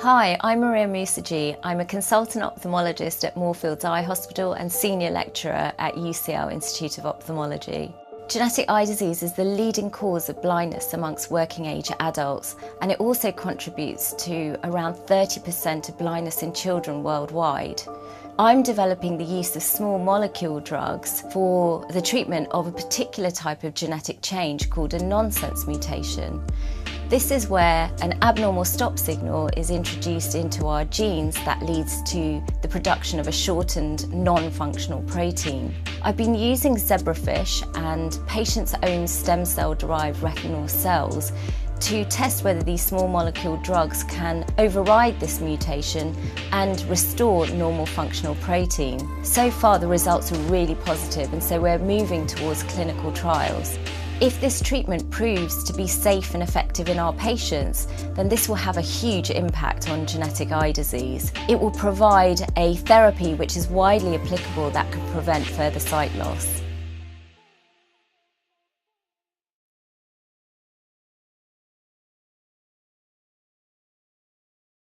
Hi, I'm Mariya Moosajee. I'm a Consultant Ophthalmologist at Moorfields Eye Hospital and Senior Lecturer at UCL Institute of Ophthalmology. Genetic eye disease is the leading cause of blindness amongst working-age adults, and it also contributes to around 30% of blindness in children worldwide. I'm developing the use of small molecule drugs for the treatment of a particular type of genetic change called a nonsense mutation. This is where an abnormal stop signal is introduced into our genes that leads to the production of a shortened, non-functional protein. I've been using zebrafish and patients' own stem cell-derived retinal cells to test whether these small molecule drugs can override this mutation and restore normal functional protein. So far the results are really positive, and so we're moving towards clinical trials. If this treatment proves to be safe and effective in our patients, then this will have a huge impact on genetic eye disease. It will provide a therapy which is widely applicable that could prevent further sight loss.